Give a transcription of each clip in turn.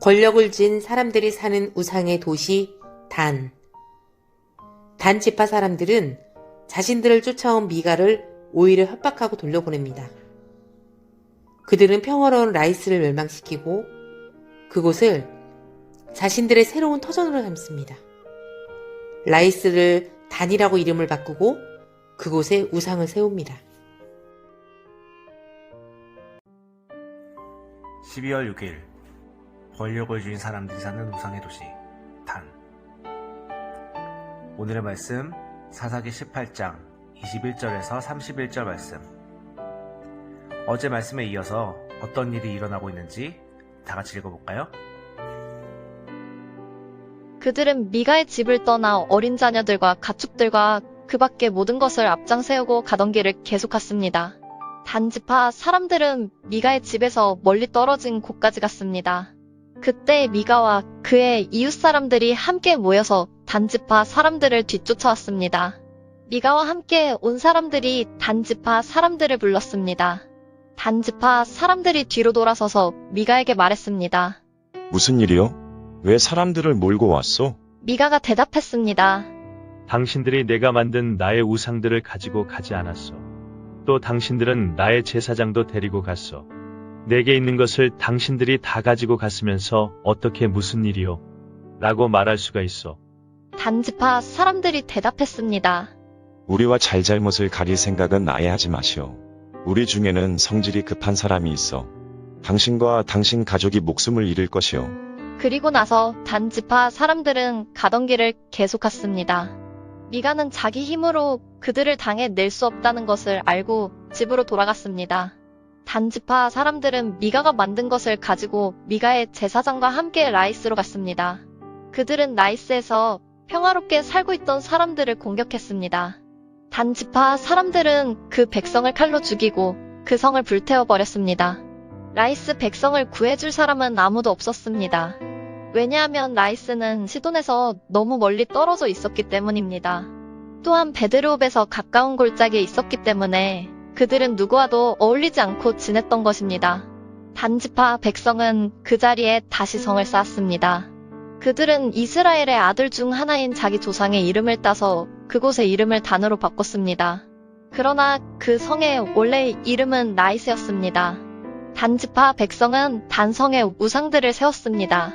권력을 쥔 사람들이 사는 우상의 도시 단. 단 지파 사람들은 자신들을 쫓아온 미가를 오히려 협박하고 돌려보냅니다. 그들은 평화로운 라이스를 멸망시키고 그곳을 자신들의 새로운 터전으로 삼습니다. 라이스를 단이라고 이름을 바꾸고 그곳에 우상을 세웁니다. 12월 6일 권력을 쥔 사람들이 사는 우상의 도시 단. 오늘의 말씀 사사기 18장 21절에서 31절 말씀. 어제 말씀에 이어서 어떤 일이 일어나고 있는지 다 같이 읽어볼까요? 그들은 미가의 집을 떠나 어린 자녀들과 가축들과 그 밖의 모든 것을 앞장 세우고 가던 길을 계속 갔습니다. 단지파 사람들은 미가의 집에서 멀리 떨어진 곳까지 갔습니다. 그때 미가와 그의 이웃 사람들이 함께 모여서 단지파 사람들을 뒤쫓아왔습니다. 미가와 함께 온 사람들이 단지파 사람들을 불렀습니다. 단지파 사람들이 뒤로 돌아서서 미가에게 말했습니다. 무슨 일이요? 왜 사람들을 몰고 왔소? 미가가 대답했습니다. 당신들이 내가 만든 나의 우상들을 가지고 가지 않았소. 또 당신들은 나의 제사장도 데리고 갔소. 내게 있는 것을 당신들이 다 가지고 갔으면서 어떻게 무슨 일이요? 라고 말할 수가 있어. 단지파 사람들이 대답했습니다. 우리와 잘잘못을 가릴 생각은 아예 하지 마시오. 우리 중에는 성질이 급한 사람이 있어. 당신과 당신 가족이 목숨을 잃을 것이오. 그리고 나서 단지파 사람들은 가던 길을 계속 갔습니다. 미가는 자기 힘으로 그들을 당해낼 수 없다는 것을 알고 집으로 돌아갔습니다. 단지파 사람들은 미가가 만든 것을 가지고 미가의 제사장과 함께 라이스로 갔습니다. 그들은 라이스에서 평화롭게 살고 있던 사람들을 공격했습니다. 단지파 사람들은 그 백성을 칼로 죽이고 그 성을 불태워버렸습니다. 라이스 백성을 구해줄 사람은 아무도 없었습니다. 왜냐하면 라이스는 시돈에서 너무 멀리 떨어져 있었기 때문입니다. 또한 베드르옵에서 가까운 골짜기에 있었기 때문에 그들은 누구와도 어울리지 않고 지냈던 것입니다. 단지파 백성은 그 자리에 다시 성을 쌓았습니다. 그들은 이스라엘의 아들 중 하나인 자기 조상의 이름을 따서 그곳의 이름을 단으로 바꿨습니다. 그러나 그 성의 원래 이름은 라이스였습니다. 단지파 백성은 단성에 우상들을 세웠습니다.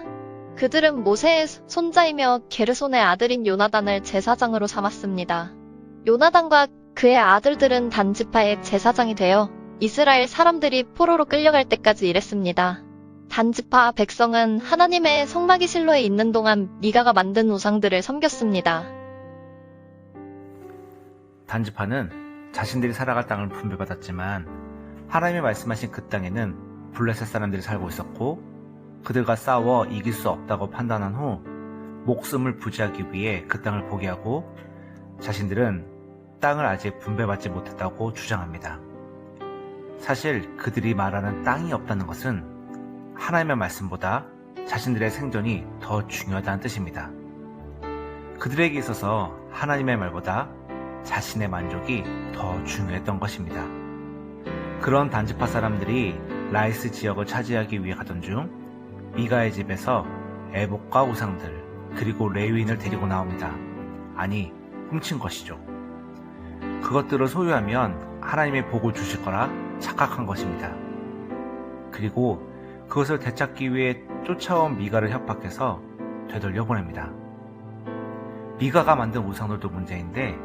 그들은 모세의 손자이며 게르손의 아들인 요나단을 제사장으로 삼았습니다. 요나단과 그의 아들들은 단지파의 제사장이 되어 이스라엘 사람들이 포로로 끌려갈 때까지 일했습니다. 단지파 백성은 하나님의 성막이 실로에 있는 동안 미가가 만든 우상들을 섬겼습니다. 단지파는 자신들이 살아갈 땅을 분배받았지만 하나님이 말씀하신 그 땅에는 블레셋 사람들이 살고 있었고 그들과 싸워 이길 수 없다고 판단한 후 목숨을 부지하기 위해 그 땅을 포기하고 자신들은 땅을 아직 분배받지 못했다고 주장합니다. 사실 그들이 말하는 땅이 없다는 것은 하나님의 말씀보다 자신들의 생존이 더 중요하다는 뜻입니다. 그들에게 있어서 하나님의 말보다 자신의 만족이 더 중요했던 것입니다. 그런 단지파 사람들이 라이스 지역을 차지하기 위해 가던 중 미가의 집에서 애복과 우상들 그리고 레위인을 데리고 나옵니다. 아니, 훔친 것이죠. 그것들을 소유하면 하나님의 복을 주실 거라 착각한 것입니다. 그리고 그것을 되찾기 위해 쫓아온 미가를 협박해서 되돌려 보냅니다. 미가가 만든 우상들도 문제인데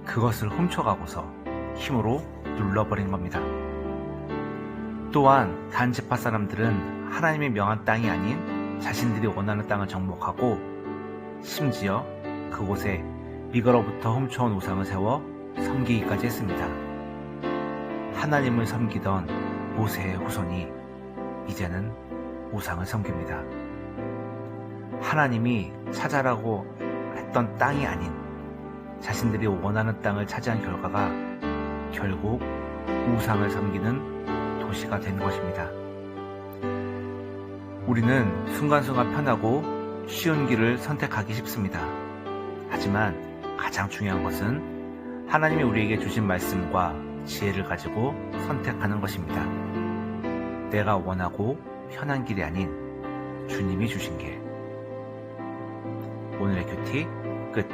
그것을 훔쳐가고서 힘으로 눌러버린 겁니다. 또한 단지파 사람들은 하나님이 명한 땅이 아닌 자신들이 원하는 땅을 정복하고 심지어 그곳에 미가로부터 훔쳐온 우상을 세워 섬기기까지 했습니다. 하나님을 섬기던 모세의 후손이 이제는 우상을 섬깁니다. 하나님이 찾아라고 했던 땅이 아닌 자신들이 원하는 땅을 차지한 결과가 결국 우상을 섬기는 도시가 된 것입니다. 우리는 순간순간 편하고 쉬운 길을 선택하기 쉽습니다. 하지만 가장 중요한 것은 하나님이 우리에게 주신 말씀과 지혜를 가지고 선택하는 것입니다. 내가 원하고 편한 길이 아닌 주님이 주신 길. 오늘의 큐티 끝.